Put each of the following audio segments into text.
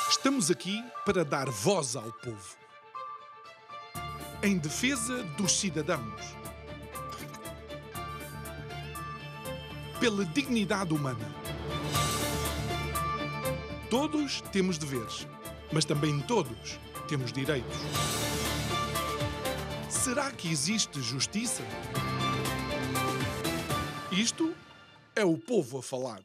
Estamos aqui para dar voz ao povo, em defesa dos cidadãos, pela dignidade humana. Todos temos deveres, mas também todos temos direitos. Será que existe justiça? Isto é o povo a falar.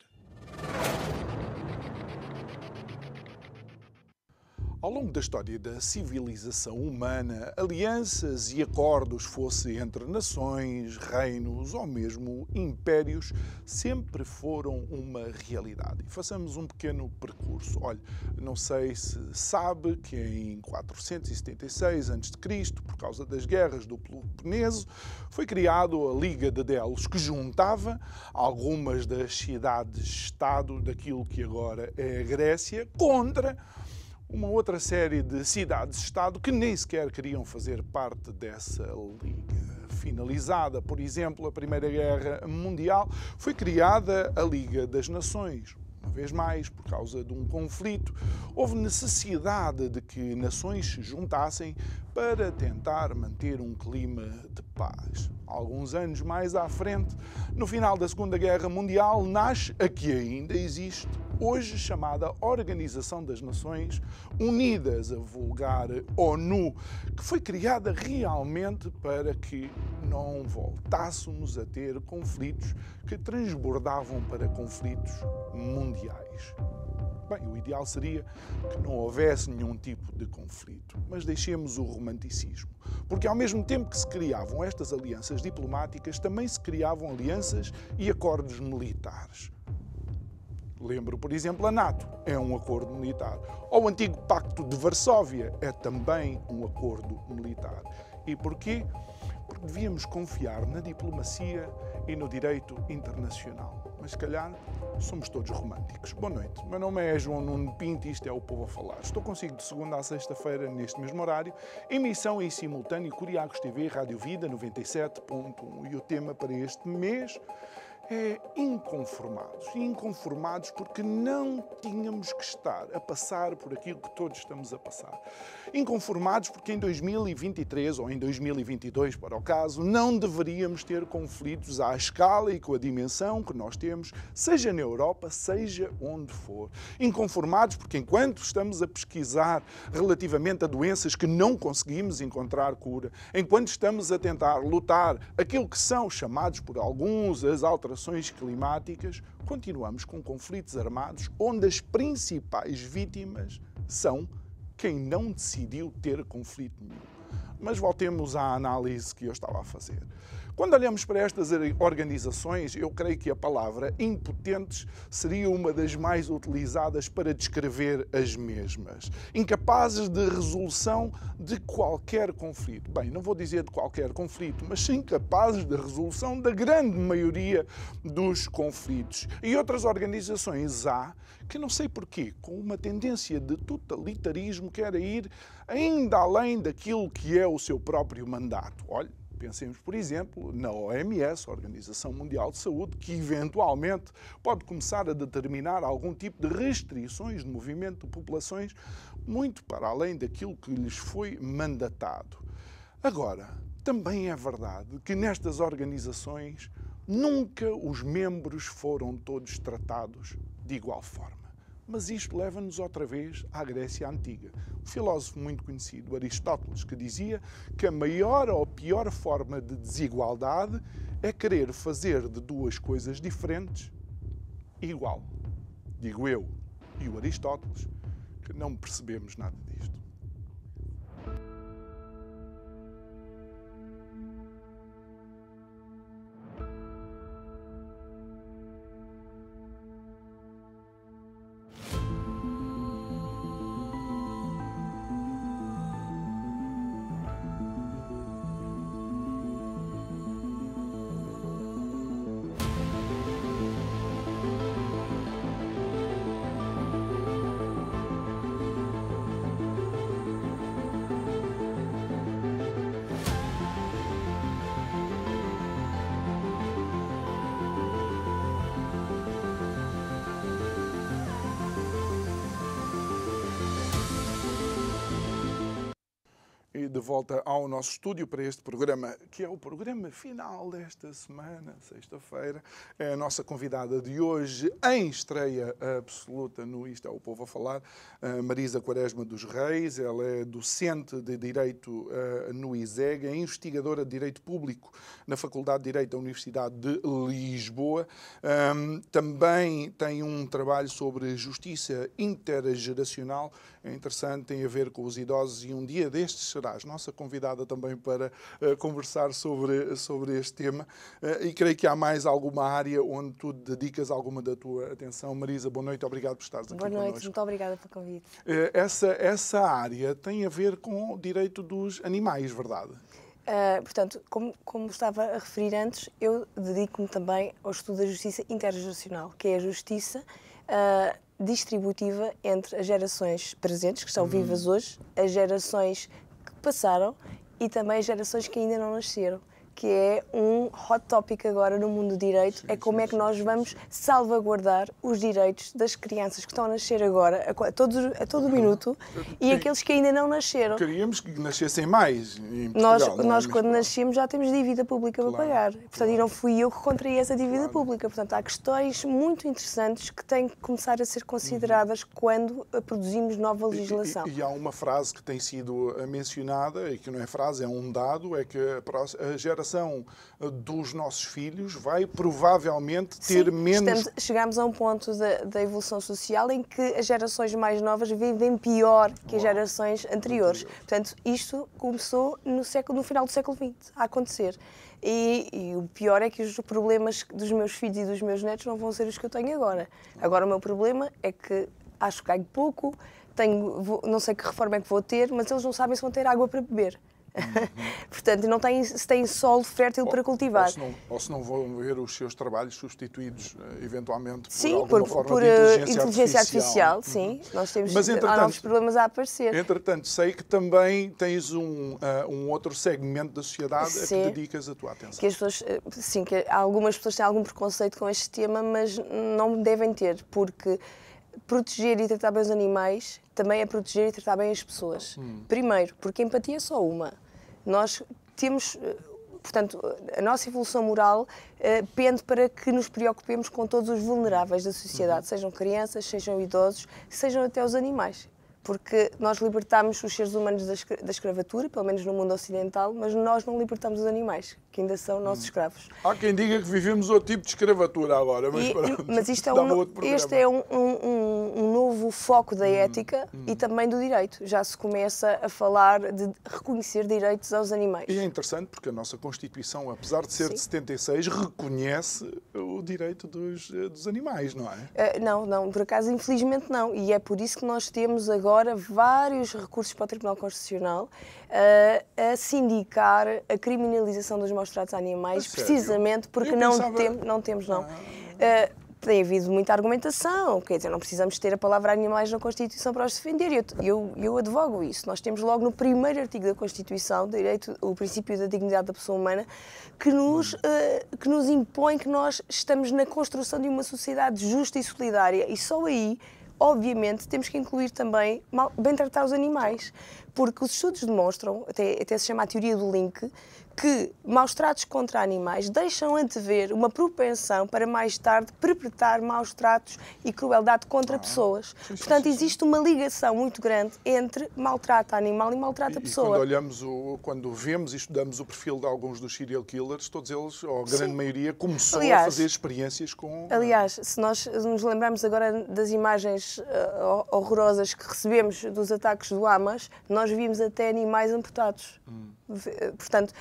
Ao longo da história da civilização humana, alianças e acordos, fosse entre nações, reinos ou mesmo impérios, sempre foram uma realidade. E façamos um pequeno percurso. Olha, não sei se sabe que em 476 a.C., por causa das guerras do Peloponeso, foi criada a Liga de Delos, que juntava algumas das cidades-estado daquilo que agora é a Grécia contra uma outra série de cidades-estado que nem sequer queriam fazer parte dessa liga. Finalizada, por exemplo, a Primeira Guerra Mundial, foi criada a Liga das Nações. Uma vez mais, por causa de um conflito, houve necessidade de que nações se juntassem para tentar manter um clima de paz. Alguns anos mais à frente, no final da Segunda Guerra Mundial, nasce a que ainda existe hoje chamada Organização das Nações Unidas, a vulgar ONU, que foi criada realmente para que não voltássemos a ter conflitos que transbordavam para conflitos mundiais. Bem, o ideal seria que não houvesse nenhum tipo de conflito, mas deixemos o romanticismo, porque ao mesmo tempo que se criavam estas alianças diplomáticas, também se criavam alianças e acordos militares. Lembro, por exemplo, a NATO, é um acordo militar. Ou o antigo Pacto de Varsóvia é também um acordo militar. E porquê? Porque devíamos confiar na diplomacia e no direito internacional. Mas se calhar somos todos românticos. Boa noite, meu nome é João Nuno Pinto e isto é o Povo a Falar. Estou consigo de segunda a sexta-feira, neste mesmo horário, emissão em simultâneo Curiacos TV, Rádio Vida 97.1. E o tema para este mês é inconformados. E inconformados porque não tínhamos que estar a passar por aquilo que todos estamos a passar. Inconformados porque em 2023 ou em 2022, para o caso, não deveríamos ter conflitos à escala e com a dimensão que nós temos, seja na Europa, seja onde for. Inconformados porque enquanto estamos a pesquisar relativamente a doenças que não conseguimos encontrar cura, enquanto estamos a tentar lutar aquilo que são chamados por alguns as alterações climáticas, continuamos com conflitos armados onde as principais vítimas são quem não decidiu ter conflito nenhum. Mas voltemos à análise que eu estava a fazer. Quando olhamos para estas organizações, eu creio que a palavra impotentes seria uma das mais utilizadas para descrever as mesmas. Incapazes de resolução de qualquer conflito. Bem, não vou dizer de qualquer conflito, mas sim capazes de resolução da grande maioria dos conflitos. E outras organizações há que não sei porquê, com uma tendência de totalitarismo, querem ir ainda além daquilo que é o seu próprio mandato. Olha, pensemos, por exemplo, na OMS, a Organização Mundial de Saúde, que eventualmente pode começar a determinar algum tipo de restrições de movimento de populações muito para além daquilo que lhes foi mandatado. Agora, também é verdade que nestas organizações nunca os membros foram todos tratados de igual forma. Mas isto leva-nos outra vez à Grécia Antiga. Um filósofo muito conhecido, Aristóteles, que dizia que a maior ou pior forma de desigualdade é querer fazer de duas coisas diferentes igual. Digo eu e o Aristóteles que não percebemos nada disto. E de volta ao nosso estúdio para este programa, que é o programa final desta semana, sexta-feira. É a nossa convidada de hoje, em estreia absoluta no Isto é o Povo a Falar, Marisa Quaresma dos Reis. Ela é docente de Direito no ISEG, é investigadora de Direito Público na Faculdade de Direito da Universidade de Lisboa. Também tem um trabalho sobre justiça intergeracional. É interessante, tem a ver com os idosos, e um dia destes serás nossa convidada também para conversar sobre este tema. E creio que há mais alguma área onde tu dedicas alguma da tua atenção. Marisa, boa noite, obrigado por estares aqui connosco. Boa noite, muito obrigada pelo convite. Essa área tem a ver com o direito dos animais, verdade? Portanto, como estava a referir antes, eu dedico-me também ao estudo da justiça intergeracional, que é a justiça distributiva entre as gerações presentes, que estão vivas hoje, as gerações que passaram e também as gerações que ainda não nasceram, que é um hot topic agora no mundo do direito. Sim, como é que nós vamos salvaguardar os direitos das crianças que estão a nascer agora, a todo minuto, e aqueles que ainda não nasceram. Queríamos que nascessem mais em Portugal. Nós quando nascemos, já temos dívida pública para pagar. Portanto, e não fui eu que contraí essa dívida pública. Portanto, há questões muito interessantes que têm que começar a ser consideradas quando produzimos nova legislação. E há uma frase que tem sido mencionada, e que não é frase, é um dado, é que a geração dos nossos filhos vai provavelmente ter menos... Chegamos a um ponto da evolução social em que as gerações mais novas vivem pior que as gerações anteriores. Portanto, isto começou no final do século XX a acontecer. E o pior é que os problemas dos meus filhos e dos meus netos não vão ser os que eu tenho agora. Agora o meu problema é que acho que ganho pouco, não sei que reforma é que vou ter, mas eles não sabem se vão ter água para beber. Portanto, não se tem solo fértil para cultivar. Ou se não vão ver os seus trabalhos substituídos, eventualmente, por alguma forma por de inteligência artificial. Sim, nós temos há novos problemas a aparecer. Entretanto, sei que também tens um outro segmento da sociedade a que dedicas a tua atenção. Que as pessoas, que algumas pessoas têm algum preconceito com este tema, mas não devem ter, porque proteger e tratar bem os animais também é proteger e tratar bem as pessoas. Primeiro, porque a empatia é só uma. Nós temos, portanto, a nossa evolução moral pende para que nos preocupemos com todos os vulneráveis da sociedade, sejam crianças, sejam idosos, sejam até os animais. Porque nós libertamos os seres humanos da escravatura, pelo menos no mundo ocidental, mas nós não libertamos os animais, que ainda são nossos escravos. Há quem diga que vivemos outro tipo de escravatura agora, mas isto este é um novo foco da ética e também do direito. Já se começa a falar de reconhecer direitos aos animais. E é interessante porque a nossa Constituição, apesar de ser de 76, reconhece o direito dos animais, não é? Não, por acaso, infelizmente não. E é por isso que nós temos agora vários recursos para o Tribunal Constitucional a sindicar a criminalização dos maus-tratos a animais, precisamente porque não temos. Tem havido muita argumentação, quer dizer, não precisamos ter a palavra animais na Constituição para os defender. Eu advogo isso. Nós temos logo no primeiro artigo da Constituição o princípio da dignidade da pessoa humana, que nos impõe que nós estamos na construção de uma sociedade justa e solidária, e só aí, obviamente, temos que incluir também bem tratar os animais, porque os estudos demonstram, até se chama a teoria do link, que maus-tratos contra animais deixam antever uma propensão para mais tarde perpetrar maus-tratos e crueldade contra pessoas. Portanto, existe uma ligação muito grande entre maltrato animal e maltrato a pessoa. Quando vemos e estudamos o perfil de alguns dos serial killers, todos eles, ou a grande maioria, começou a fazer experiências com... Aliás, se nós nos lembrarmos agora das imagens horrorosas que recebemos dos ataques do Hamas, nós vimos até animais amputados. Portanto,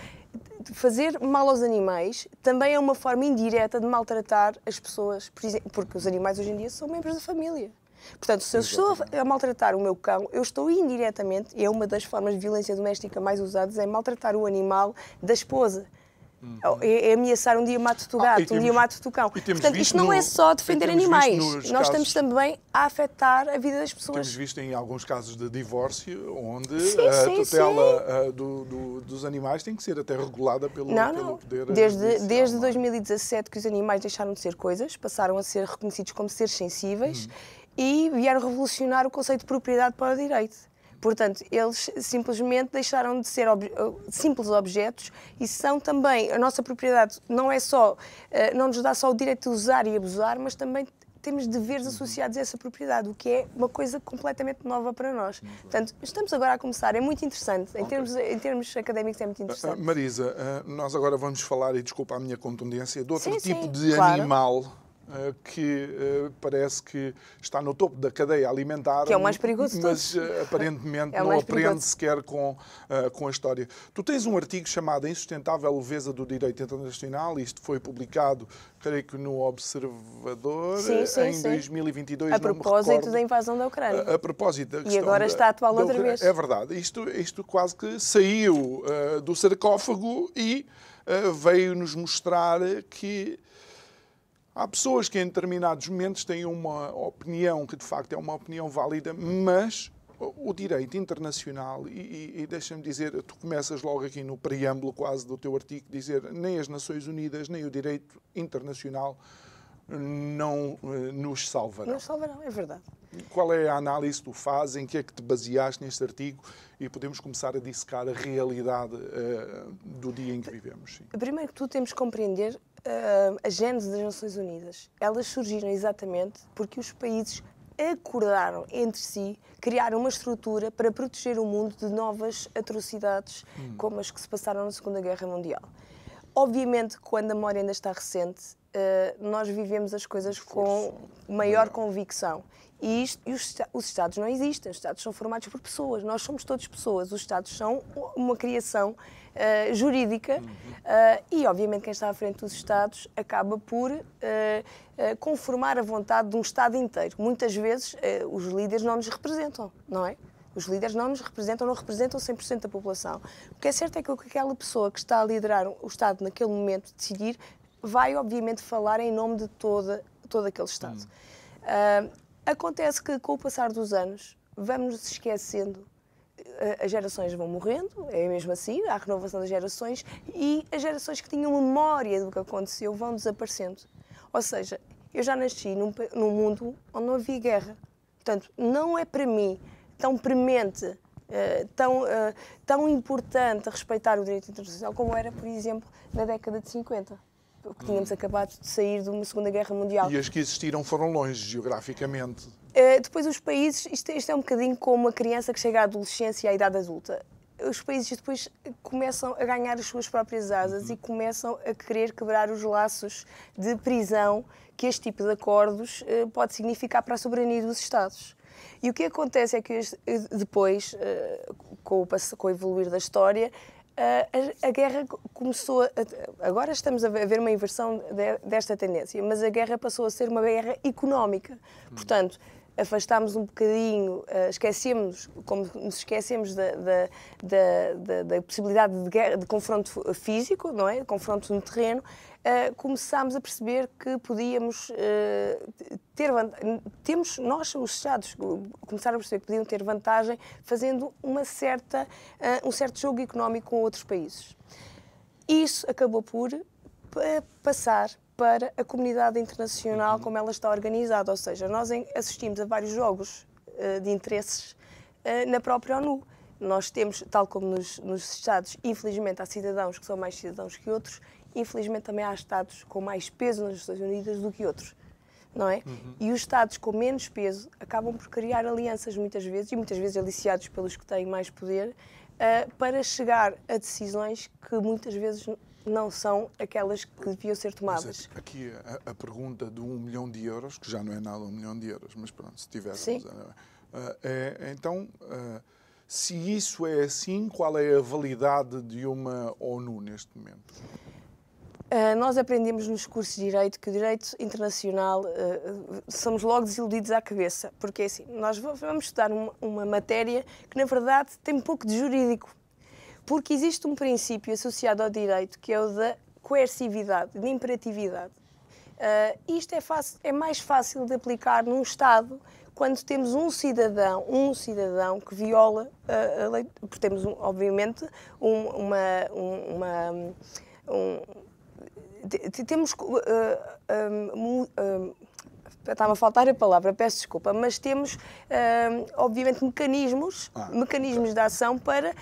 fazer mal aos animais também é uma forma indireta de maltratar as pessoas, porque os animais hoje em dia são membros da família. Portanto, se eu estou a maltratar o meu cão, eu estou indiretamente, e é uma das formas de violência doméstica mais usadas, é maltratar o animal da esposa. É ameaçar um dia mato-te o gato, um dia mato-te o cão. Portanto, isto não é só defender animais. Nós estamos também a afetar a vida das pessoas. Temos visto em alguns casos de divórcio, onde a tutela dos animais tem que ser até regulada pelo poder... Desde 2017 que os animais deixaram de ser coisas, passaram a ser reconhecidos como seres sensíveis e vieram revolucionar o conceito de propriedade para o direito. Portanto, eles simplesmente deixaram de ser simples objetos e são também, a nossa propriedade não é só, não nos dá só o direito de usar e abusar, mas também temos deveres associados a essa propriedade, o que é uma coisa completamente nova para nós. Portanto, estamos agora a começar, é muito interessante, em termos académicos é muito interessante. Marisa, nós agora vamos falar, e desculpa a minha contundência, de outro tipo de claro. Animal que parece que está no topo da cadeia alimentar, que é o mais perigoso de mas todos. aparentemente não aprende sequer com a história. Tu tens um artigo chamado A Insustentável Leveza do Direito Internacional, isto foi publicado, creio que no Observador, em 2022. A propósito da invasão da Ucrânia. A propósito da questão e agora está atual outra vez. É verdade. Isto quase que saiu do sarcófago e veio-nos mostrar que há pessoas que em determinados momentos têm uma opinião que de facto é uma opinião válida, mas o direito internacional, e deixa-me dizer, tu começas logo aqui no preâmbulo quase do teu artigo, dizer nem as Nações Unidas, nem o direito internacional não nos salvarão. Não nos salvarão, é verdade. Qual é a análise que tu fazes, em que é que te baseaste neste artigo e podemos começar a dissecar a realidade do dia em que vivemos? Sim. Primeiro que tudo temos que compreender a gênese das Nações Unidas. Elas surgiram exatamente porque os países acordaram entre si, criaram uma estrutura para proteger o mundo de novas atrocidades como as que se passaram na Segunda Guerra Mundial. Obviamente, quando a memória ainda está recente, nós vivemos as coisas com maior convicção. E os Estados não existem, os Estados são formados por pessoas, nós somos todos pessoas, os Estados são uma criação jurídica e, obviamente, quem está à frente dos Estados acaba por conformar a vontade de um Estado inteiro. Muitas vezes os líderes não nos representam, não é? Os líderes não nos representam, não representam 100% da população. O que é certo é que aquela pessoa que está a liderar o Estado naquele momento, decidir, vai, obviamente, falar em nome de todo aquele Estado. Acontece que, com o passar dos anos, vamos nos esquecendo, as gerações vão morrendo, é mesmo assim, há a renovação das gerações, e as gerações que tinham memória do que aconteceu vão desaparecendo. Ou seja, eu já nasci num mundo onde não havia guerra. Portanto, não é para mim tão premente, tão importante a respeitar o direito internacional como era, por exemplo, na década de 50. Porque tínhamos acabado de sair de uma Segunda Guerra Mundial. E as que existiram foram longe, geograficamente. Depois os países, isto é um bocadinho como uma criança que chega à adolescência e à idade adulta. Os países depois começam a ganhar as suas próprias asas e começam a querer quebrar os laços de prisão que este tipo de acordos pode significar para a soberania dos Estados. E o que acontece é que depois, com o evoluir da história, a guerra começou agora estamos a ver uma inversão desta tendência, mas a guerra passou a ser uma guerra económica. Portanto, afastámos um bocadinho, esquecemos, como nos esquecemos da possibilidade de confronto físico, não é? De confronto no terreno, começámos a perceber que podíamos nós, os Estados, começaram a perceber que podiam ter vantagem fazendo um certo jogo económico com outros países. Isso acabou por passar para a comunidade internacional como ela está organizada, ou seja, nós assistimos a vários jogos de interesses na própria ONU. Nós temos, tal como nos Estados, infelizmente há cidadãos que são mais cidadãos que outros, infelizmente também há Estados com mais peso nas Nações Unidas do que outros, não é? E os Estados com menos peso acabam por criar alianças muitas vezes aliciados pelos que têm mais poder, para chegar a decisões que muitas vezes não são aquelas que deviam ser tomadas. Mas aqui a pergunta de 1 milhão de euros, que já não é nada 1 milhão de euros, mas pronto, se tivéssemos... Então, se isso é assim, qual é a validade de uma ONU neste momento? Nós aprendemos nos cursos de Direito que o Direito Internacional somos logo desiludidos à cabeça, porque assim, nós vamos estudar uma matéria que, na verdade, tem um pouco de jurídico, porque existe um princípio associado ao direito que é o da coercividade, de imperatividade. Isto é mais fácil de aplicar num Estado quando temos um cidadão que viola a lei, porque temos, obviamente, temos Está-me a faltar a palavra, peço desculpa, mas temos, obviamente, mecanismos de ação para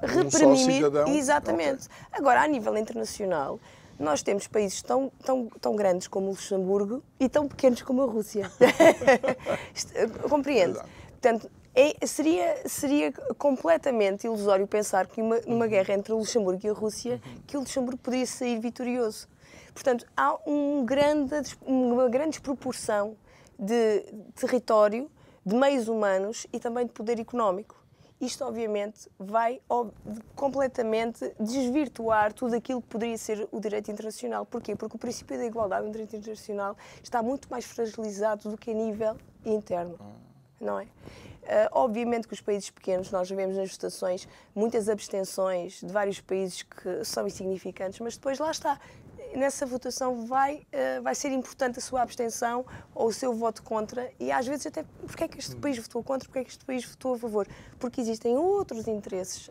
reprimir. Cidadão. Exatamente. Okay. Agora, a nível internacional, nós temos países tão grandes como o Luxemburgo e tão pequenos como a Rússia. Compreende? Exato. Portanto, seria completamente ilusório pensar que numa guerra entre o Luxemburgo e a Rússia, que o Luxemburgo poderia sair vitorioso. Portanto, há uma grande desproporção de território, de meios humanos e também de poder económico. Isto, obviamente, vai completamente desvirtuar tudo aquilo que poderia ser o direito internacional. Porquê? Porque o princípio da igualdade no direito internacional está muito mais fragilizado do que a nível interno, não é? Obviamente que os países pequenos, nós vemos nas votações muitas abstenções de vários países que são insignificantes, mas depois lá está. Nessa votação vai ser importante a sua abstenção ou o seu voto contra e às vezes até porque é que este país votou contra, porque é que este país votou a favor, porque existem outros interesses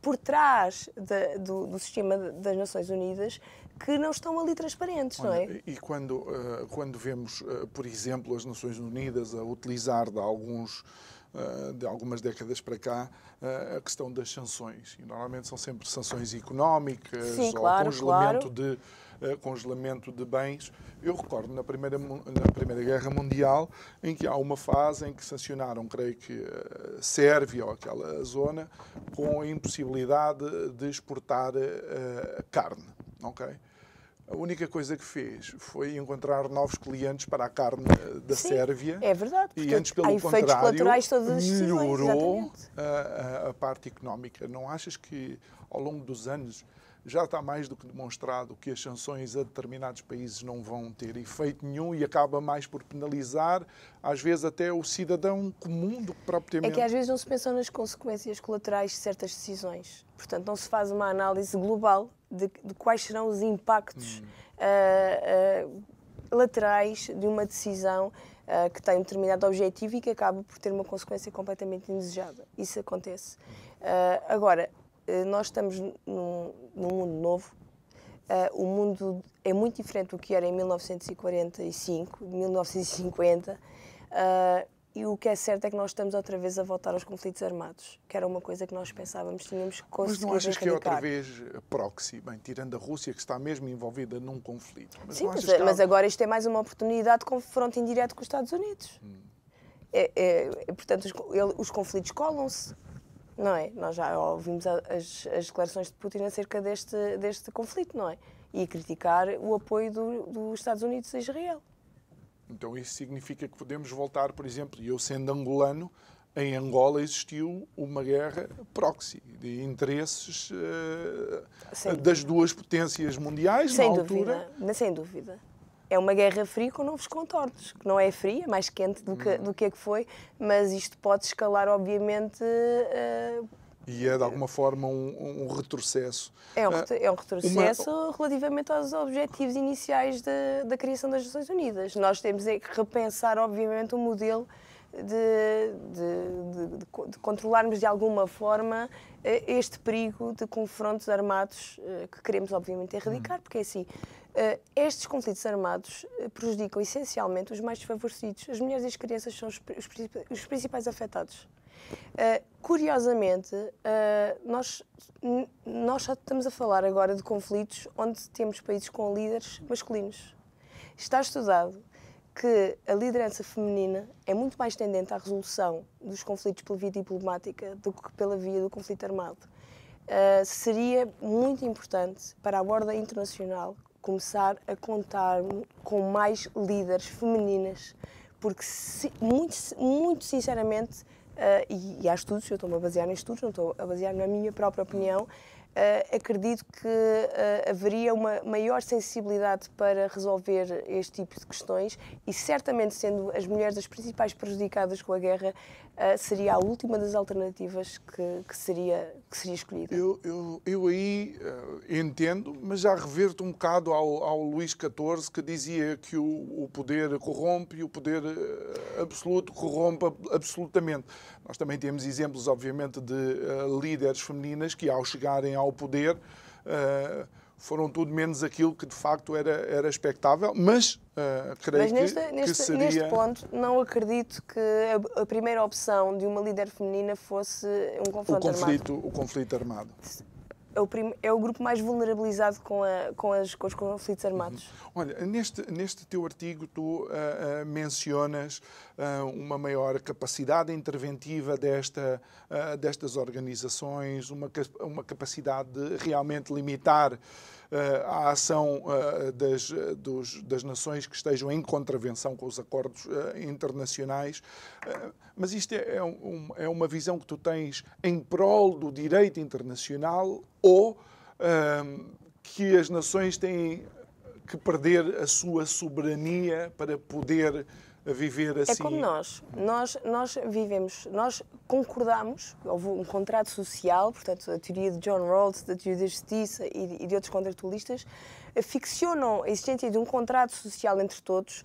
por trás do sistema das Nações Unidas que não estão ali transparentes, não é? E quando vemos, por exemplo, as Nações Unidas a utilizar de algumas décadas para cá, a questão das sanções. E normalmente são sempre sanções económicas. Sim, claro, congelamento de bens. Eu recordo na Primeira Guerra Mundial, em que há uma fase em que sancionaram, creio que a Sérvia ou aquela zona, com a impossibilidade de exportar carne. Okay? A única coisa que fez foi encontrar novos clientes para a carne da Sérvia. É verdade. E antes, pelo contrário, melhorou a parte económica. Não achas que, ao longo dos anos, já está mais do que demonstrado que as sanções a determinados países não vão ter efeito nenhum e acaba mais por penalizar, às vezes, até o cidadão comum do que propriamente... É que às vezes não se pensam nas consequências colaterais de certas decisões. Portanto, não se faz uma análise global de quais serão os impactos laterais de uma decisão que tem um determinado objetivo e que acaba por ter uma consequência completamente indesejada. Isso acontece. Agora, nós estamos num mundo novo. O mundo é muito diferente do que era em 1945, 1950. E o que é certo é que nós estamos outra vez a voltar aos conflitos armados, que era uma coisa que nós pensávamos que tínhamos conseguido erradicar. Mas não achas que é outra vez proxy, bem, tirando a Rússia, que está mesmo envolvida num conflito? Sim, mas agora isto é mais uma oportunidade de confronto indireto com os Estados Unidos. Portanto, os conflitos colam-se, não é? Nós já ouvimos as declarações de Putin acerca deste conflito, não é? E criticar o apoio dos Estados Unidos a Israel. Então isso significa que podemos voltar, por exemplo, eu sendo angolano, em Angola existiu uma guerra proxy de interesses das duas potências mundiais na altura. Sem dúvida. É uma guerra fria com novos contornos, que não é fria, é mais quente do que foi, mas isto pode escalar, obviamente... E é, de alguma forma, um retrocesso. É um retrocesso relativamente aos objetivos iniciais da criação das Nações Unidas. Nós temos que repensar, obviamente, o modelo de controlarmos, de alguma forma, este perigo de confrontos armados que queremos, obviamente, erradicar, porque é assim... estes conflitos armados prejudicam, essencialmente, os mais desfavorecidos. As mulheres e as crianças são os principais afetados. Curiosamente, nós só estamos a falar agora de conflitos onde temos países com líderes masculinos. Está estudado que a liderança feminina é muito mais tendente à resolução dos conflitos pela via diplomática do que pela via do conflito armado. Seria muito importante para a ordem internacional começar a contar com mais líderes femininas, porque muito sinceramente, e há estudos, eu estou-me a basear em estudos, não estou a basear na minha própria opinião, acredito que haveria uma maior sensibilidade para resolver este tipo de questões e certamente, sendo as mulheres as principais prejudicadas com a guerra, seria a última das alternativas que seria escolhida. Eu aí entendo, mas já reverto um bocado ao Luís XIV, que dizia que o poder corrompe e o poder absoluto corrompe absolutamente. Nós também temos exemplos, obviamente, de líderes femininas que, ao chegarem ao poder, foram tudo menos aquilo que de facto era expectável, mas creio que seria... Neste ponto, não acredito que a primeira opção de uma líder feminina fosse um confronto armado. O conflito armado. É o grupo mais vulnerabilizado com os conflitos armados. Olha, neste teu artigo tu mencionas uma maior capacidade interventiva destas organizações, uma capacidade de realmente limitar a ação das nações que estejam em contravenção com os acordos internacionais. Mas isto é uma visão que tu tens em prol do direito internacional ou que as nações têm que perder a sua soberania para poder viver assim? É como nós vivemos, nós concordamos, houve um contrato social, portanto a teoria de John Rawls, da teoria da justiça e de outros contratualistas, ficcionam a existência de um contrato social entre todos,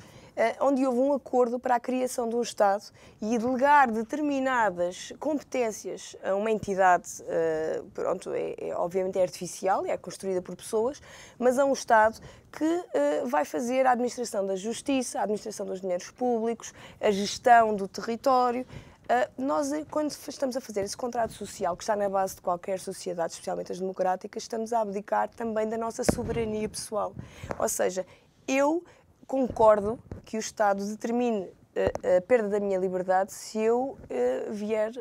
onde houve um acordo para a criação de um Estado e delegar determinadas competências a uma entidade, obviamente é artificial, é construída por pessoas, mas a um Estado que vai fazer a administração da justiça, a administração dos dinheiros públicos, a gestão do território. Nós, quando estamos a fazer esse contrato social, que está na base de qualquer sociedade, especialmente as democráticas, estamos a abdicar também da nossa soberania pessoal. Ou seja, eu concordo que o Estado determine a perda da minha liberdade se eu vier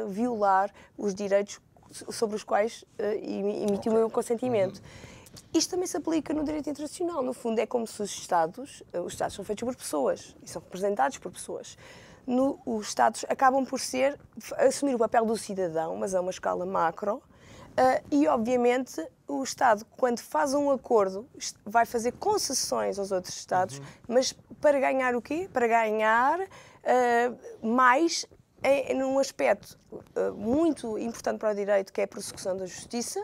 violar os direitos sobre os quais emiti o meu consentimento. Isto também se aplica no direito internacional. No fundo, é como se os Estados são feitos por pessoas e são representados por pessoas. Os Estados acabam por assumir o papel do cidadão, mas a uma escala macro, e, obviamente, o Estado, quando faz um acordo, vai fazer concessões aos outros Estados, mas para ganhar o quê? Para ganhar mais num aspecto muito importante para o direito, que é a prossecução da justiça,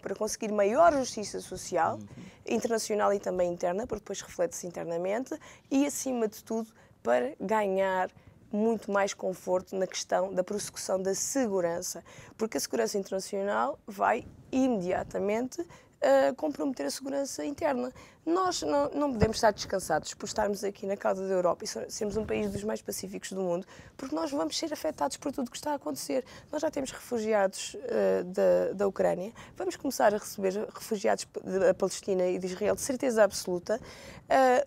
para conseguir maior justiça social, internacional e também interna, porque depois reflete-se internamente, e, acima de tudo, para ganhar muito mais conforto na questão da prossecução da segurança, porque a segurança internacional vai imediatamente comprometer a segurança interna. Nós não podemos estar descansados por estarmos aqui na causa da Europa e sermos um país dos mais pacíficos do mundo, porque nós vamos ser afetados por tudo o que está a acontecer. Nós já temos refugiados da Ucrânia, vamos começar a receber refugiados da Palestina e de Israel, de certeza absoluta.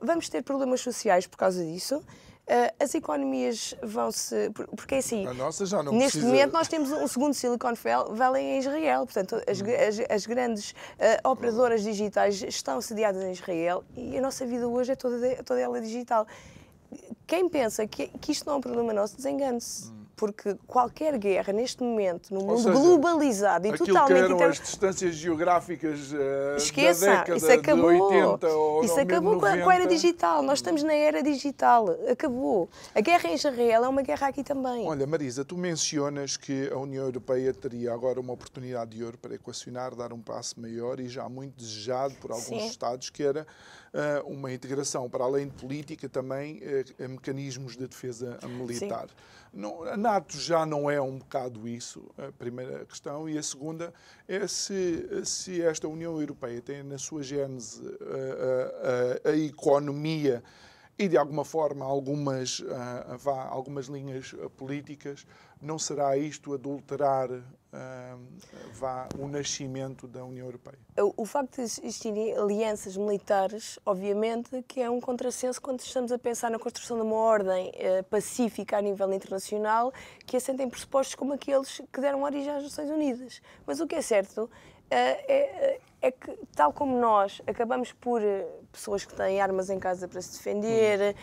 Vamos ter problemas sociais por causa disso. As economias vão-se... Porque é assim, a nossa já não neste precisa... momento nós temos um segundo Silicon Valley em Israel. Portanto, as grandes operadoras digitais estão sediadas em Israel e a nossa vida hoje é toda ela digital. Quem pensa que isto não é um problema nosso, desengane-se. Porque qualquer guerra, neste momento, no mundo globalizado e totalmente... Aquilo que eram as distâncias geográficas esqueça, da década isso acabou. de 80 ou isso acabou com a era digital. Nós estamos na era digital. Acabou. A guerra em Israel é uma guerra aqui também. Olha, Marisa, tu mencionas que a União Europeia teria agora uma oportunidade de ouro para equacionar, dar um passo maior e já muito desejado por alguns Estados, que era uma integração, para além de política, também a mecanismos de defesa militar. A NATO já não é um bocado isso, a primeira questão, e a segunda é se esta União Europeia tem na sua gênese a economia e, de alguma forma, algumas linhas políticas, não será isto adulterar o nascimento da União Europeia? O facto de existirem alianças militares, obviamente, que é um contrassenso quando estamos a pensar na construção de uma ordem pacífica a nível internacional que assentem pressupostos como aqueles que deram origem às Nações Unidas. Mas o que é certo é que, tal como nós acabamos por pessoas que têm armas em casa para se defender,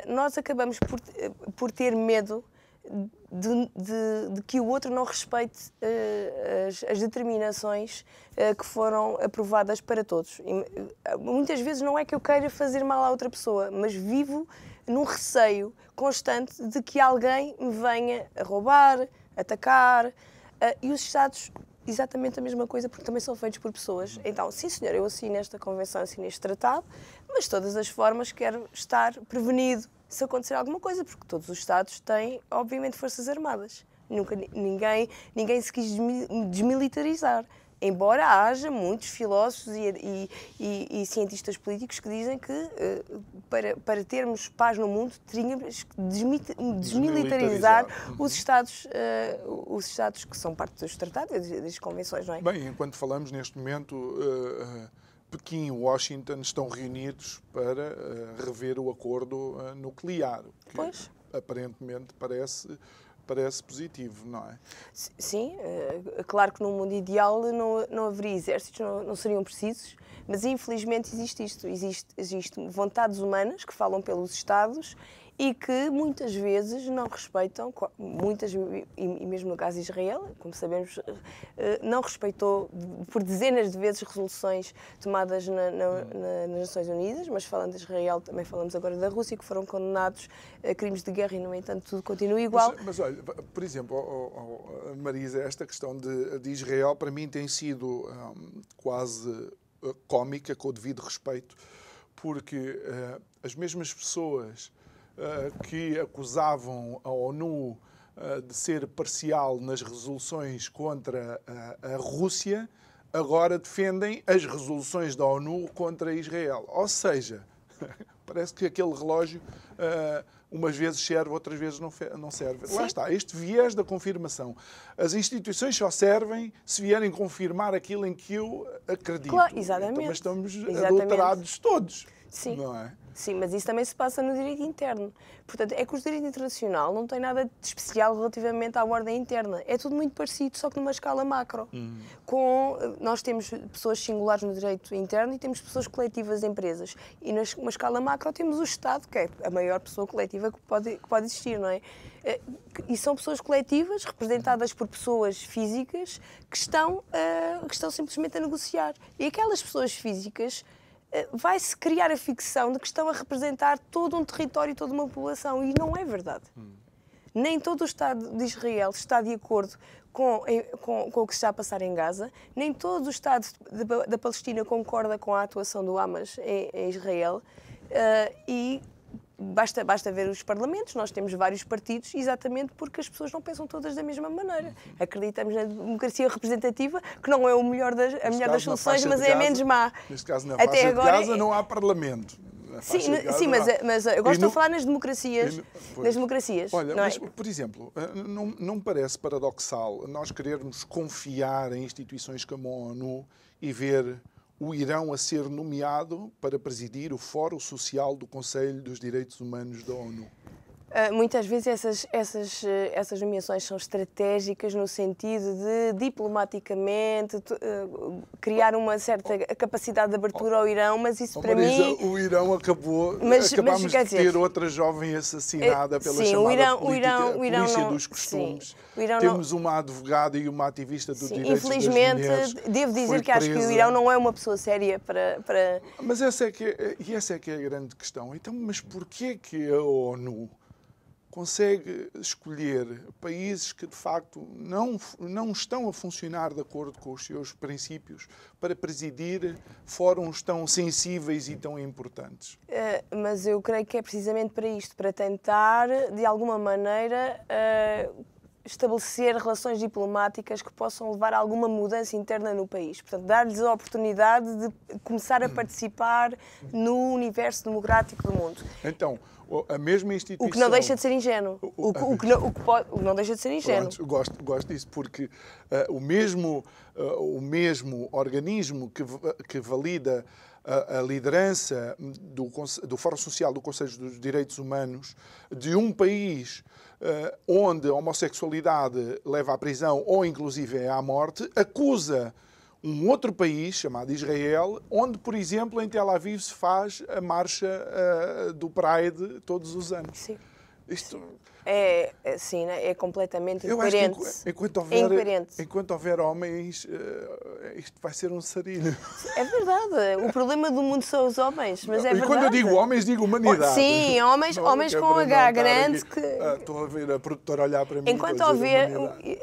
nós acabamos por ter medo de que o outro não respeite as determinações que foram aprovadas para todos. E, muitas vezes não é que eu queira fazer mal à outra pessoa, mas vivo num receio constante de que alguém me venha a roubar, atacar, e os Estados exatamente a mesma coisa, porque também são feitos por pessoas. Então, sim senhor, eu assino esta convenção, assino este tratado, mas de todas as formas quero estar prevenido se acontecer alguma coisa, porque todos os Estados têm, obviamente, forças armadas. Ninguém se quis desmilitarizar. Embora haja muitos filósofos e cientistas políticos que dizem que para termos paz no mundo teríamos que desmilitarizar os Estados que são parte dos tratados e das convenções, não é? Bem, enquanto falamos neste momento, Pequim e Washington estão reunidos para rever o acordo nuclear, que pois. Aparentemente parece positivo, não é? Sim, claro que num mundo ideal não haveria exércitos, não seriam precisos, mas infelizmente existe isto. Existem vontades humanas que falam pelos Estados e que muitas vezes não respeitam, e mesmo no caso de Israel, como sabemos, não respeitou por dezenas de vezes resoluções tomadas nas Nações Unidas, mas falando de Israel, também falamos agora da Rússia, que foram condenados a crimes de guerra e, no entanto, tudo continua igual. Mas olha, por exemplo, Marisa, esta questão de Israel, para mim tem sido quase cómica, com o devido respeito, porque as mesmas pessoas que acusavam a ONU de ser parcial nas resoluções contra a Rússia, agora defendem as resoluções da ONU contra Israel. Ou seja, parece que aquele relógio umas vezes serve, outras vezes não serve. Sim. Lá está, este viés da confirmação. As instituições só servem se vierem confirmar aquilo em que eu acredito. Claro, exatamente. Então, mas estamos adulterados todos. Sim. Não é? Sim, mas isso também se passa no direito interno. Portanto, é que o direito internacional não tem nada de especial relativamente à ordem interna. É tudo muito parecido, só que numa escala macro. Nós temos pessoas singulares no direito interno e temos pessoas coletivas de empresas. E numa escala macro temos o Estado, que é a maior pessoa coletiva que pode existir, não é? E são pessoas coletivas representadas por pessoas físicas que estão simplesmente a negociar. E aquelas pessoas físicas vai-se criar a ficção de que estão a representar todo um território e toda uma população. E não é verdade. Nem todo o Estado de Israel está de acordo com o que se está a passar em Gaza, nem todo o Estado da Palestina concorda com a atuação do Hamas em Israel. E basta ver os parlamentos, nós temos vários partidos, exatamente porque as pessoas não pensam todas da mesma maneira. Acreditamos na democracia representativa, que não é a melhor das soluções, mas é a menos má. Neste caso, na faixa de Gaza não há parlamento. Sim, mas eu gosto de falar nas democracias. Olha, não é? mas, por exemplo, não me parece paradoxal nós querermos confiar em instituições como a ONU e ver o Irão a ser nomeado para presidir o Fórum Social do Conselho dos Direitos Humanos da ONU? Muitas vezes essas nomeações são estratégicas no sentido de, diplomaticamente, criar uma certa capacidade de abertura ao Irão, mas isso para Marisa, mim... o Irão acabámos de ter outra jovem assassinada pela chamada polícia dos costumes. Temos uma advogada e uma ativista do direito das mulheres. Infelizmente, devo dizer que acho que o Irão não é uma pessoa séria para... Mas essa é que é a grande questão. Então, mas porquê que a ONU consegue escolher países que, de facto, não estão a funcionar de acordo com os seus princípios para presidir fóruns tão sensíveis e tão importantes? Mas eu creio que é precisamente para isto, para tentar, de alguma maneira, estabelecer relações diplomáticas que possam levar a alguma mudança interna no país. Portanto, dar-lhes a oportunidade de começar a participar no universo democrático do mundo. Então, a mesma instituição... O que não deixa de ser ingênuo. O que não deixa de ser ingênuo. Pronto, gosto disso, porque o mesmo organismo que valida a liderança do Fórum Social do Conselho dos Direitos Humanos de um país onde a homossexualidade leva à prisão ou inclusive à morte, acusa um outro país, chamado Israel, onde, por exemplo, em Tel Aviv se faz a marcha do Pride todos os anos. Sim. Isto... É completamente incoerente. Enquanto houver homens, isto vai ser um sarilho. É verdade. O problema do mundo são os homens, mas é verdade. E quando eu digo homens, digo humanidade. Sim, homens com H grande. Estou a ver a produtora olhar para mim. Enquanto houver...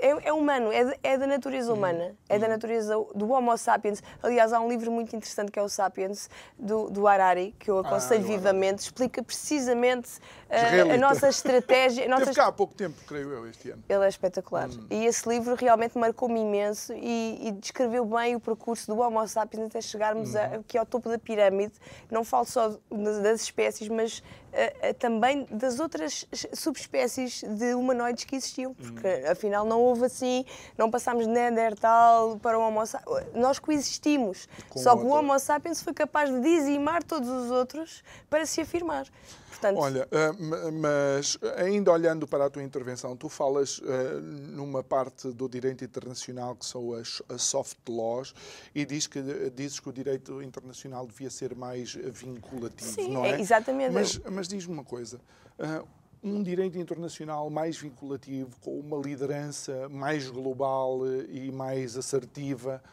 É humano, é da natureza humana. É da natureza do Homo sapiens. Aliás, há um livro muito interessante que é o Sapiens, do Harari, que eu aconselho vivamente. Explica precisamente a nossa estratégia nossas... Teve cá há pouco tempo, creio eu, este ano. Ele é espetacular. E esse livro realmente marcou-me imenso e descreveu bem o percurso do Homo sapiens até chegarmos aqui ao topo da pirâmide. Não falo só das espécies, mas também das outras subespécies de humanoides que existiam, porque afinal não houve assim, não passámos de Neandertal para o Homo sapiens. Nós coexistimos, só que o Homo sapiens foi capaz de dizimar todos os outros para se afirmar. Portanto... Olha, mas ainda olhando para a tua intervenção, tu falas numa parte do direito internacional que são as soft laws e dizes que o direito internacional devia ser mais vinculativo, Sim, não é? Exatamente. Mas diz-me uma coisa, um direito internacional mais vinculativo, com uma liderança mais global e mais assertiva,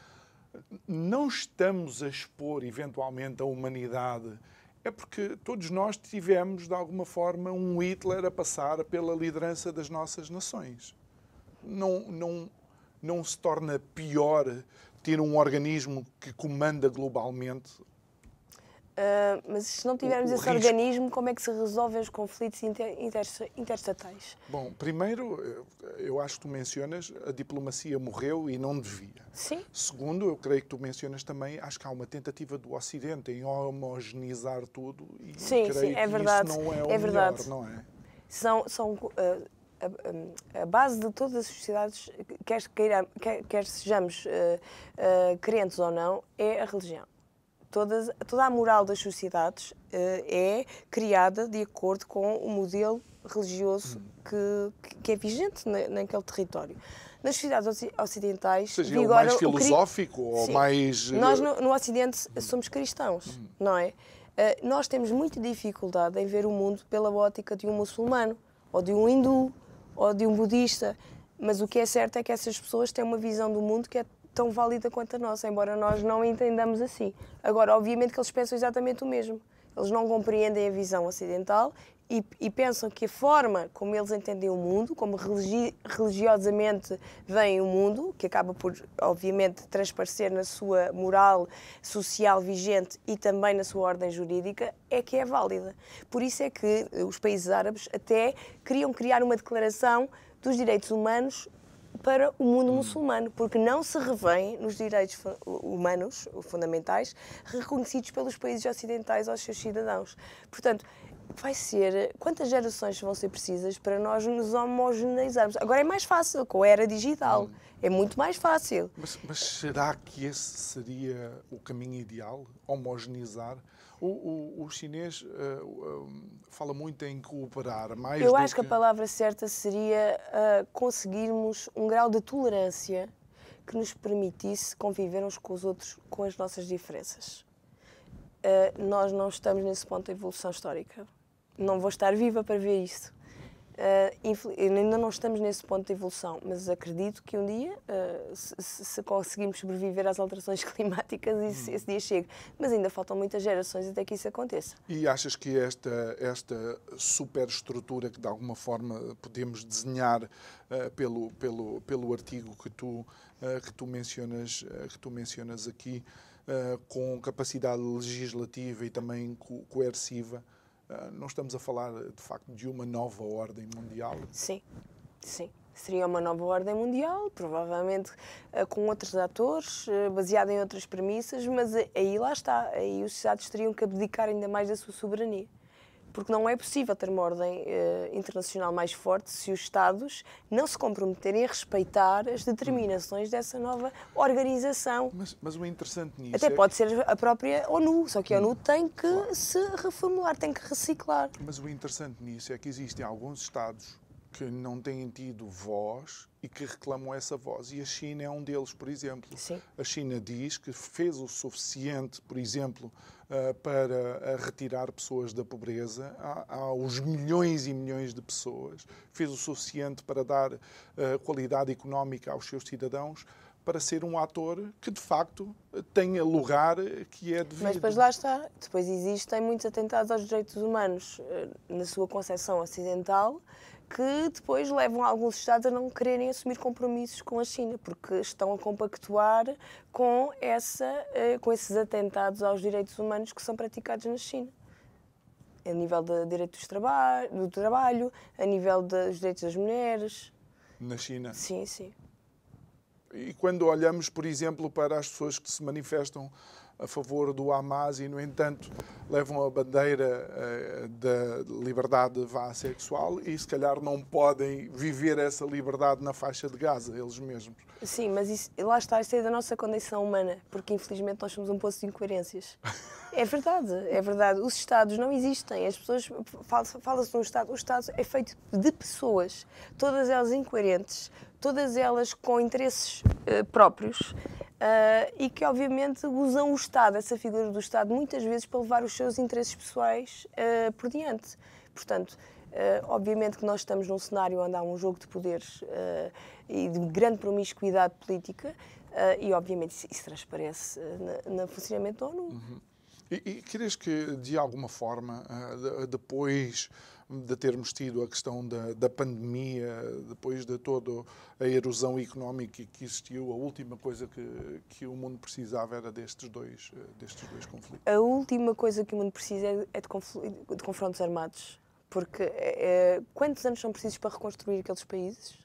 não estamos a expor eventualmente a humanidade? É porque todos nós tivemos, de alguma forma, um Hitler a passar pela liderança das nossas nações. Não se torna pior ter um organismo que comanda globalmente? Mas se não tivermos esse organismo, como é que se resolvem os conflitos interestatais? Bom, primeiro, eu acho que tu mencionas a diplomacia morreu e não devia. Sim. Segundo, eu creio que tu mencionas também, acho que há uma tentativa do Ocidente em homogeneizar tudo e creio que é verdade. Isso não é o melhor, não é? A base de todas as sociedades, quer sejamos crentes ou não, é a religião. Toda a moral das sociedades é criada de acordo com o modelo religioso que é vigente naquele território. Nas sociedades ocidentais... Ou seja, mais filosófico ou Sim. mais... Nós, no Ocidente, somos cristãos, não é? Nós temos muita dificuldade em ver o mundo pela ótica de um muçulmano, ou de um hindu, ou de um budista. Mas o que é certo é que essas pessoas têm uma visão do mundo que é tão válida quanto a nossa, embora nós não a entendamos assim. Agora, obviamente que eles pensam exatamente o mesmo. Eles não compreendem a visão ocidental e pensam que a forma como eles entendem o mundo, como religiosamente veem o mundo, que acaba por, obviamente, transparecer na sua moral social vigente e também na sua ordem jurídica, é que é válida. Por isso é que os países árabes até queriam criar uma declaração dos direitos humanos para o mundo muçulmano, porque não se revêem nos direitos humanos fundamentais reconhecidos pelos países ocidentais aos seus cidadãos. Portanto, vai ser... Quantas gerações vão ser precisas para nós nos homogeneizarmos? Agora é mais fácil, com a era digital. É muito mais fácil. Mas será que esse seria o caminho ideal? Homogeneizar? O chinês fala muito em cooperar. Eu acho que a palavra certa seria conseguirmos um grau de tolerância que nos permitisse conviver uns com os outros com as nossas diferenças. Nós não estamos nesse ponto da evolução histórica. Não vou estar viva para ver isto. Ainda não estamos nesse ponto de evolução, mas acredito que um dia, se conseguirmos sobreviver às alterações climáticas, esse dia chega. Mas ainda faltam muitas gerações até que isso aconteça. E achas que esta superestrutura que de alguma forma podemos desenhar pelo artigo que tu mencionas aqui, com capacidade legislativa e também coerciva, não estamos a falar, de facto, de uma nova ordem mundial? Sim. Seria uma nova ordem mundial, provavelmente com outros atores, baseada em outras premissas, mas aí lá está. Aí os Estados teriam que abdicar ainda mais da sua soberania. Porque não é possível ter uma ordem internacional mais forte se os Estados não se comprometerem a respeitar as determinações dessa nova organização. Mas o interessante nisso até pode ser a própria ONU, só que a ONU tem que se reformular, tem que reciclar. Mas o interessante nisso é que existem alguns Estados que não têm tido voz e que reclamam essa voz. E a China é um deles, por exemplo. Sim. A China diz que fez o suficiente, por exemplo, para retirar pessoas da pobreza aos milhões e milhões de pessoas. Fez o suficiente para dar qualidade económica aos seus cidadãos, para ser um ator que, de facto, tenha lugar que é devido. Mas depois lá está. Depois existem muitos atentados aos direitos humanos na sua concepção ocidental, que depois levam alguns Estados a não quererem assumir compromissos com a China, porque estão a compactuar com esses atentados aos direitos humanos que são praticados na China. a nível de direitos do trabalho, a nível dos direitos das mulheres. Na China? Sim, sim. E quando olhamos, por exemplo, para as pessoas que se manifestam a favor do Hamas e, no entanto, levam a bandeira da liberdade sexual e, se calhar, não podem viver essa liberdade na faixa de Gaza, eles mesmos. Sim, mas isso, lá está, isso é da nossa condição humana, porque, infelizmente, nós somos um poço de incoerências. É verdade, é verdade. Os Estados não existem. As pessoas... Fala-se de um Estado. O Estado é feito de pessoas, todas elas incoerentes, todas elas com interesses próprios, e que, obviamente, usam o Estado, essa figura do Estado, muitas vezes para levar os seus interesses pessoais por diante. Portanto, obviamente que nós estamos num cenário onde há um jogo de poderes e de grande promiscuidade política, e, obviamente, isso transparece no funcionamento da ONU. Uhum. E querias que, de alguma forma, depois de termos tido a questão da pandemia, depois de toda a erosão económica que existiu, a última coisa que o mundo precisava era destes dois conflitos? A última coisa que o mundo precisa é de confrontos armados. Porque quantos anos são precisos para reconstruir aqueles países?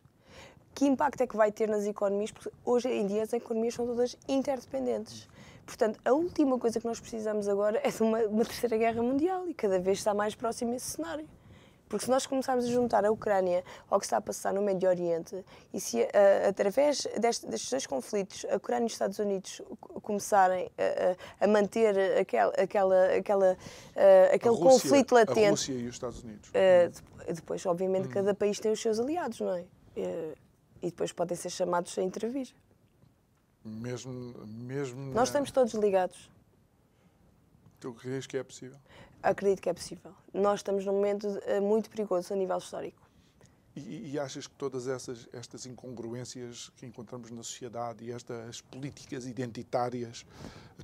Que impacto é que vai ter nas economias? Porque hoje em dia as economias são todas interdependentes. Portanto, a última coisa que nós precisamos agora é de uma terceira guerra mundial, e cada vez está mais próximo esse cenário. Porque se nós começarmos a juntar a Ucrânia ao que está a passar no Médio Oriente, e se através destes dois conflitos a Ucrânia e os Estados Unidos começarem a manter aquele conflito latente... A Rússia e os Estados Unidos. Depois, obviamente, cada país tem os seus aliados, não é? E depois podem ser chamados a intervir. Mesmo Nós estamos todos ligados. Tu crees que é possível? Acredito que é possível. Nós estamos num momento muito perigoso a nível histórico. E achas que todas estas incongruências que encontramos na sociedade e estas políticas identitárias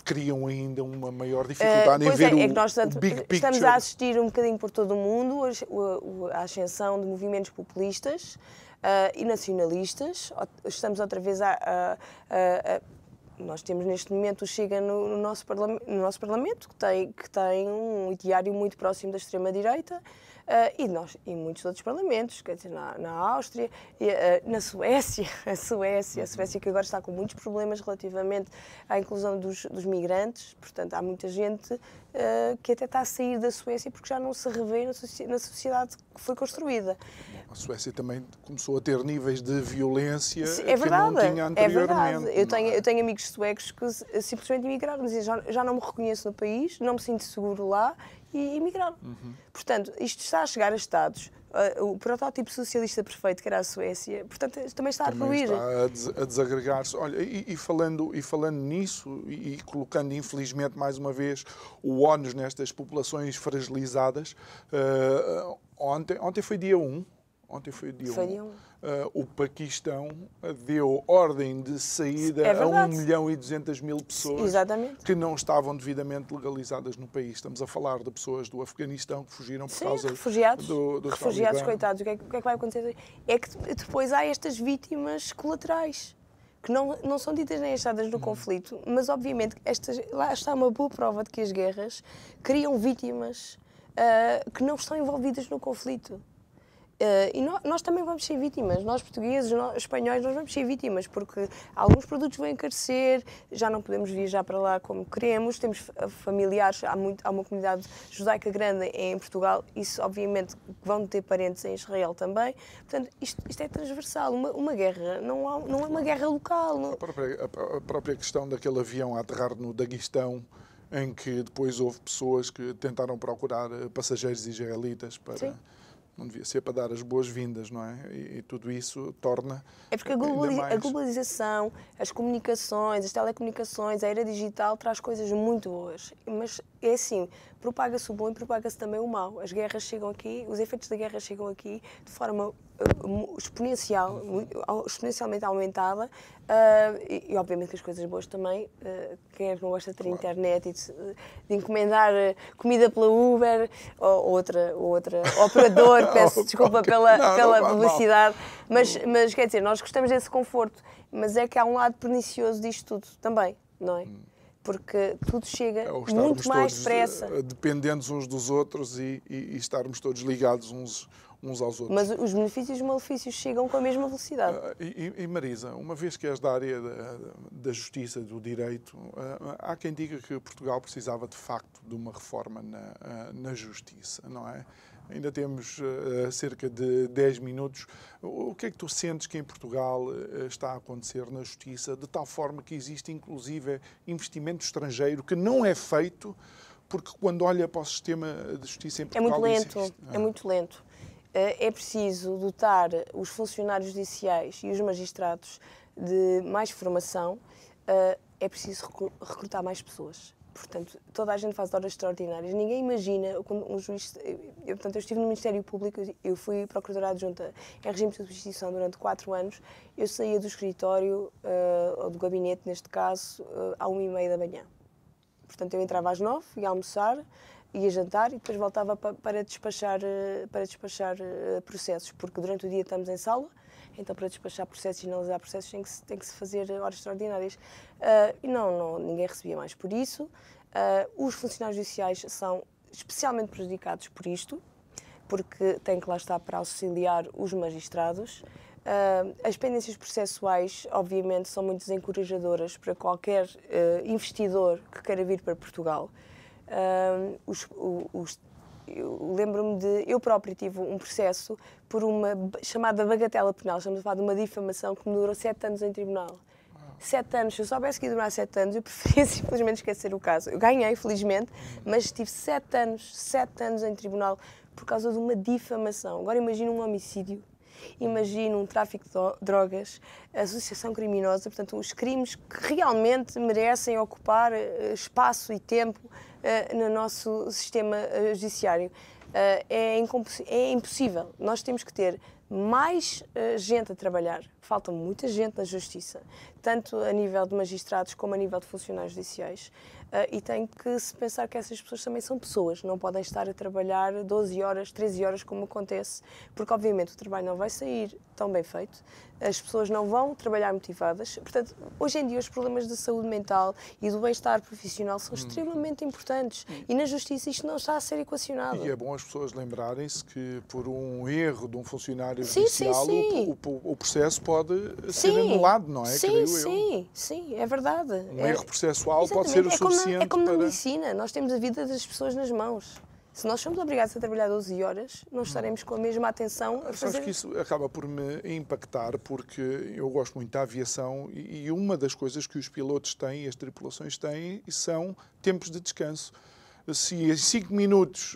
criam ainda uma maior dificuldade em ver o big picture? Estamos a assistir um bocadinho por todo o mundo a ascensão de movimentos populistas e nacionalistas. Estamos outra vez nós temos neste momento o Chega no nosso Parlamento, que tem um ideário muito próximo da extrema-direita, e muitos outros parlamentos, quer dizer, na Áustria, na Suécia, a Suécia que agora está com muitos problemas relativamente à inclusão dos migrantes. Portanto, há muita gente que até está a sair da Suécia porque já não se revê na sociedade que foi construída. A Suécia também começou a ter níveis de violência que não tinha anteriormente. É verdade. Eu tenho amigos suecos que simplesmente emigraram, diziam, já não me reconheço no país, não me sinto seguro lá, e emigraram. Portanto, isto está a chegar a Estados. O protótipo socialista perfeito, que era a Suécia, portanto, também está a ruir. Está a desagregar-se. Olha, e falando nisso, e colocando, infelizmente, mais uma vez, o ónus nestas populações fragilizadas, ontem foi dia 1. O Paquistão deu ordem de saída a 1.200.000 pessoas. Exatamente. Que não estavam devidamente legalizadas no país. Estamos a falar de pessoas do Afeganistão que fugiram por causa do refugiados, coitados. O que é que vai acontecer? É que depois há estas vítimas colaterais, que não são ditas nem achadas no conflito, mas obviamente lá está uma boa prova de que as guerras criam vítimas que não estão envolvidas no conflito. E nós também vamos ser vítimas, nós portugueses, nós espanhóis, nós vamos ser vítimas, porque alguns produtos vão encarecer, já não podemos viajar para lá como queremos, temos familiares, há uma comunidade judaica grande em Portugal, isso obviamente vão ter parentes em Israel também, portanto isto é transversal, uma guerra, não é uma guerra local. A própria questão daquele avião a aterrar no Daguestão, em que depois houve pessoas que tentaram procurar passageiros israelitas para... Sim. Não devia ser para dar as boas-vindas, não é? E tudo isso torna... É porque a globalização, as comunicações, as telecomunicações, a era digital traz coisas muito boas. Mas é assim, propaga-se o bom e propaga-se também o mau. As guerras chegam aqui, os efeitos da guerra chegam aqui de forma exponencialmente aumentada, e obviamente que as coisas boas também, quem é que não gosta de ter internet e de encomendar comida pela Uber ou outra operador, peço desculpa pela publicidade, mas quer dizer, nós gostamos desse conforto, mas é que há um lado pernicioso disto tudo também, não é? porque tudo chega muito mais depressa. Dependentes uns dos outros e estarmos todos ligados uns aos outros. Mas os benefícios e os malefícios chegam com a mesma velocidade. E Marisa, uma vez que és da área da justiça, do direito, há quem diga que Portugal precisava de facto de uma reforma na justiça, não é? Ainda temos cerca de 10 minutos. O que é que tu sentes que em Portugal está a acontecer na justiça, de tal forma que existe inclusive investimento estrangeiro que não é feito, porque quando olha para o sistema de justiça em Portugal... É muito lento. É preciso dotar os funcionários judiciais e os magistrados de mais formação, é preciso recrutar mais pessoas. Portanto, toda a gente faz horas extraordinárias. Ninguém imagina quando um juiz... Eu estive no Ministério Público, eu fui procuradora adjunta em regime de substituição durante 4 anos. Eu saía do escritório, ou do gabinete, neste caso, à 1h30 da manhã. Portanto, eu entrava às 9h, ia almoçar, ia jantar e depois voltava para despachar processos, porque durante o dia estamos em sala, então para despachar processos e analisar processos tem que se fazer horas extraordinárias. E ninguém recebia mais por isso. Os funcionários judiciais são especialmente prejudicados por isto, porque têm que lá estar para auxiliar os magistrados. As pendências processuais, obviamente, são muito desencorajadoras para qualquer investidor que queira vir para Portugal. Eu lembro-me eu própria tive um processo por uma chamada bagatela penal, estamos a falar de uma difamação que me durou 7 anos em tribunal. 7 anos, se eu soubesse que ia durar 7 anos, eu preferia simplesmente esquecer o caso. Eu ganhei, felizmente, mas tive 7 anos em tribunal por causa de uma difamação. Agora imagina um homicídio, imagina um tráfico de drogas, associação criminosa, portanto, os crimes que realmente merecem ocupar espaço e tempo no nosso sistema judiciário. É impossível. Nós temos que ter mais gente a trabalhar. Falta muita gente na justiça, tanto a nível de magistrados como a nível de funcionários judiciais. E tem que se pensar que essas pessoas também são pessoas, não podem estar a trabalhar 12 horas, 13 horas, como acontece, porque obviamente o trabalho não vai sair tão bem feito, as pessoas não vão trabalhar motivadas. Portanto, hoje em dia os problemas da saúde mental e do bem-estar profissional são extremamente importantes e na justiça isto não está a ser equacionado. E é bom as pessoas lembrarem-se que por um erro de um funcionário judicial o processo pode ser anulado, não é? Sim, é verdade. Um erro processual pode ser o suficiente é como na medicina, nós temos a vida das pessoas nas mãos. Se nós somos obrigados a trabalhar 12 horas, não estaremos com a mesma atenção a fazer... Sabes que isso acaba por me impactar, porque eu gosto muito da aviação e uma das coisas que os pilotos têm, as tripulações têm, são tempos de descanso. Se em 5 minutos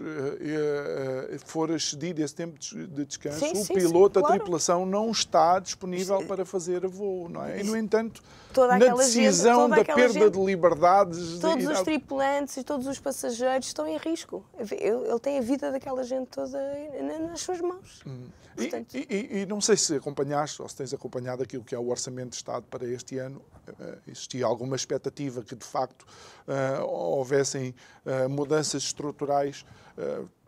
for excedido esse tempo de descanso, o piloto, a tripulação, não está disponível para fazer voo, não é? E, no entanto, na decisão da perda de liberdades... Todos os tripulantes e todos os passageiros estão em risco. Ele tem a vida daquela gente toda nas suas mãos. Portanto... E não sei se acompanhaste ou se tens acompanhado aquilo que é o Orçamento de Estado para este ano. Existia alguma expectativa que, de facto, houvessem mudanças estruturais?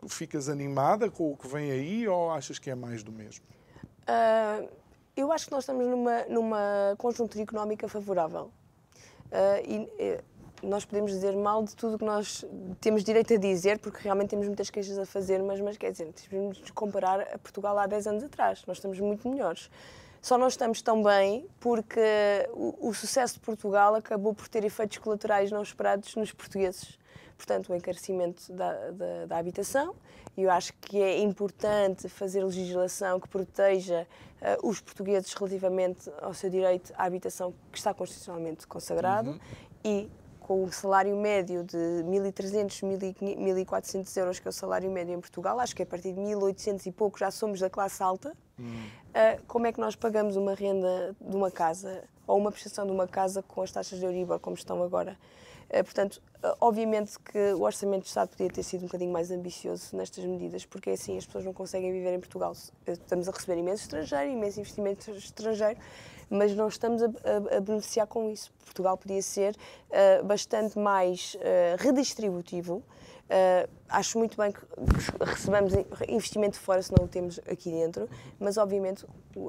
Ficas animada com o que vem aí ou achas que é mais do mesmo? Eu acho que nós estamos numa conjuntura económica favorável. Nós podemos dizer mal de tudo o que nós temos direito a dizer, porque realmente temos muitas queixas a fazer, mas quer dizer, temos de comparar a Portugal há 10 anos atrás. Nós estamos muito melhores. Só não estamos tão bem porque o sucesso de Portugal acabou por ter efeitos colaterais não esperados nos portugueses. Portanto, o encarecimento da habitação, e eu acho que é importante fazer legislação que proteja os portugueses relativamente ao seu direito à habitação, que está constitucionalmente consagrado, e com o salário médio de 1.300, 1.400 euros, que é o salário médio em Portugal, acho que a partir de 1.800 e pouco já somos da classe alta. Como é que nós pagamos uma renda de uma casa ou uma prestação de uma casa com as taxas de Euribor como estão agora? Portanto, obviamente que o Orçamento de Estado podia ter sido um bocadinho mais ambicioso nestas medidas, porque assim as pessoas não conseguem viver em Portugal. Estamos a receber imenso estrangeiro, imenso investimento estrangeiro, mas não estamos a beneficiar com isso. Portugal podia ser bastante mais redistributivo, Acho muito bem que recebamos investimento de fora se não o temos aqui dentro, mas obviamente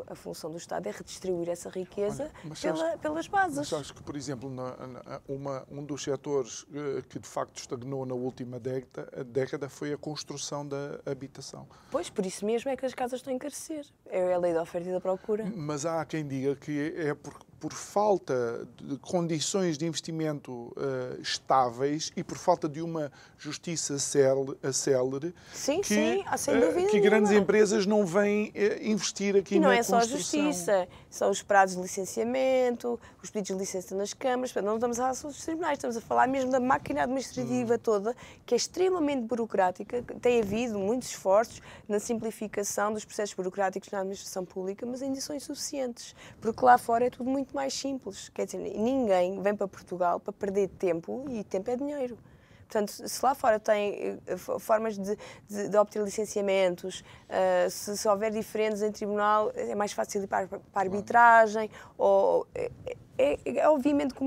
a função do Estado é redistribuir essa riqueza pelas bases. Mas acho que, por exemplo, um dos setores que de facto estagnou na última década foi a construção da habitação. Pois, por isso mesmo é que as casas estão a encarecer. É a lei da oferta e da procura. Mas há quem diga que é por falta de condições de investimento estáveis e por falta de uma justiça célere sim, sem dúvida que grandes empresas não vêm investir aqui na construção. E não é só a justiça, são os prazos de licenciamento, os pedidos de licença nas câmaras, não estamos a falar só dos tribunais, estamos a falar mesmo da máquina administrativa toda, que é extremamente burocrática. Tem havido muitos esforços na simplificação dos processos burocráticos na administração pública, mas ainda são insuficientes, porque lá fora é tudo muito mais simples. Quer dizer, ninguém vem para Portugal para perder tempo, e tempo é dinheiro. Portanto, se lá fora tem formas de obter licenciamentos, se houver diferentes em tribunal, é mais fácil ir para a arbitragem. Ou, é obviamente que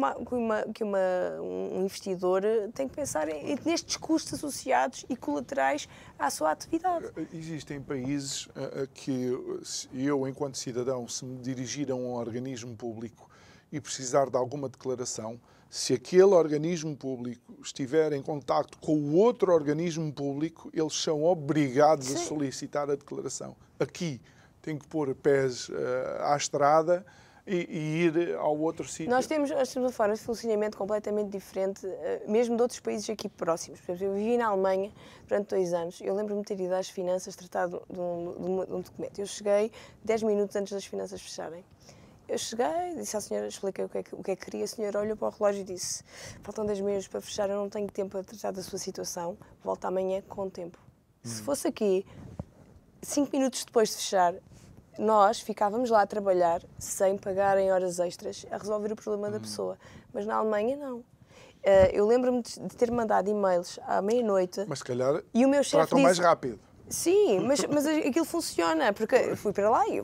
um investidor tem que pensar nestes custos associados e colaterais à sua atividade. Existem países que eu, enquanto cidadão, se me dirigir a um organismo público e precisar de alguma declaração, se aquele organismo público estiver em contacto com o outro organismo público, eles são obrigados a solicitar a declaração. Aqui tem que pôr pés à estrada e ir ao outro sítio. Nós temos uma forma de funcionamento completamente diferente, mesmo de outros países aqui próximos. Por exemplo, eu vivi na Alemanha durante 2 anos. Eu lembro-me de ter ido às finanças tratar de um documento. Eu cheguei 10 minutos antes das finanças fecharem. Eu cheguei, disse à senhora, expliquei o que é que queria. A senhora olhou para o relógio e disse: faltam 10 minutos para fechar, eu não tenho tempo para tratar da sua situação, volto amanhã com tempo. Se fosse aqui, 5 minutos depois de fechar, nós ficávamos lá a trabalhar sem pagarem horas extras a resolver o problema da pessoa. Mas na Alemanha, não. Eu lembro-me de ter mandado e-mails à meia-noite. Mas se calhar e o meu chefe tratam mais rápido. Sim, mas aquilo funciona, porque eu fui para lá e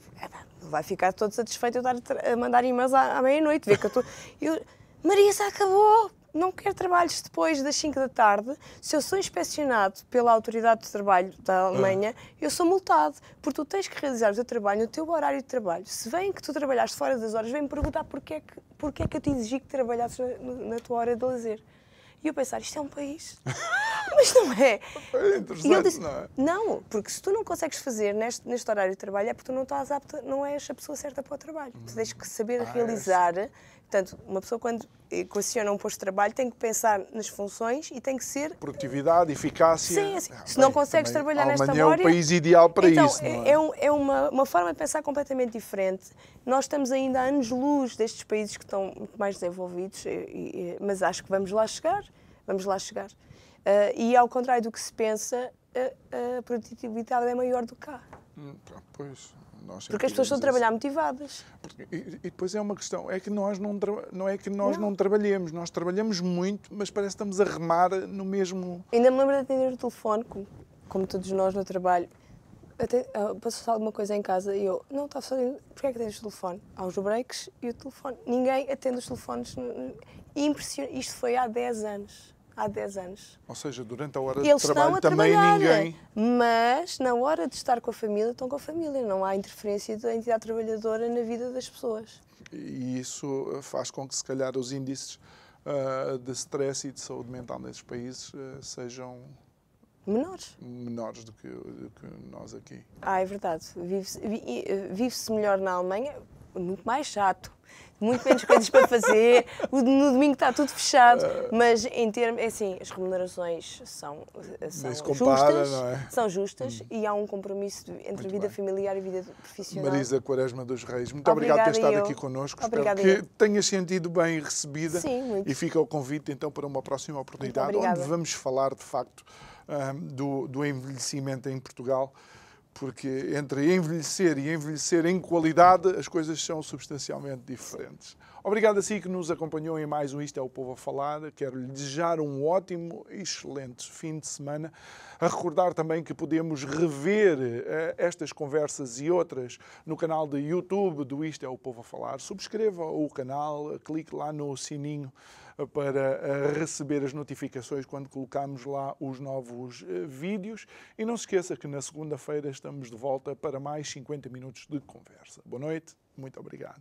vai ficar todo satisfeito eu estar a mandar e-mails à meia-noite. Ver que Maria, já acabou, não quero trabalhos depois das 5 da tarde. Se eu sou inspecionado pela Autoridade de Trabalho da Alemanha, eu sou multado, porque tu tens que realizar o teu trabalho no teu horário de trabalho. Se vem que tu trabalhaste fora das horas, vem-me perguntar porque é que eu te exigi que trabalhasses na tua hora de lazer. E eu pensar, isto é um país. Mas não é. É interessante, e ele disse, não é? Não, porque se tu não consegues fazer neste horário de trabalho é porque tu não estás apta, não és a pessoa certa para o trabalho. Tu tens que saber realizar. Portanto, uma pessoa quando equaciona um posto de trabalho tem que pensar nas funções e tem que ser... Produtividade, eficácia... Sim, assim, se não consegues trabalhar nesta hora... é o país ideal para isso, não é? É uma forma de pensar completamente diferente. Nós estamos ainda a anos-luz destes países que estão muito mais desenvolvidos, mas acho que vamos lá chegar. Vamos lá chegar. E ao contrário do que se pensa, a produtividade é maior do que cá. Pois... Porque as pessoas estão a trabalhar motivadas. E depois é uma questão, é que nós não é que nós não trabalhemos, nós trabalhamos muito, mas parece que estamos a remar no mesmo... Ainda me lembro de atender o telefone, como todos nós no trabalho. Passou alguma coisa em casa e eu, não, está só... Porquê é que atendes o telefone? Há os breaks e o telefone. Ninguém atende os telefones. Isto foi há 10 anos. Há 10 anos. Ou seja, durante a hora de trabalho também ninguém... Mas na hora de estar com a família, estão com a família. Não há interferência da entidade trabalhadora na vida das pessoas. E isso faz com que, se calhar, os índices de stress e de saúde mental nesses países sejam... menores do que nós aqui. É verdade. Vive-se melhor na Alemanha, muito mais chato. Muito menos coisas para fazer, no domingo está tudo fechado, mas em termos, é assim, as remunerações são justas, não é? São justas e há um compromisso entre a vida familiar e a vida profissional. Marisa Quaresma dos Reis, muito obrigado por ter estado aqui connosco. Espero que tenhas sentido bem recebida. Sim, muito. E fica o convite então para uma próxima oportunidade, onde vamos falar de facto do envelhecimento em Portugal, porque entre envelhecer e envelhecer em qualidade, as coisas são substancialmente diferentes. Obrigado a si que nos acompanhou em mais um Isto é o Povo a Falar. Quero lhe desejar um ótimo e excelente fim de semana. A recordar também que podemos rever estas conversas e outras no canal de YouTube do Isto é o Povo a Falar. Subscreva o canal, clique lá no sininho para receber as notificações quando colocamos lá os novos vídeos. E não se esqueça que na segunda-feira estamos de volta para mais 50 minutos de conversa. Boa noite, muito obrigado.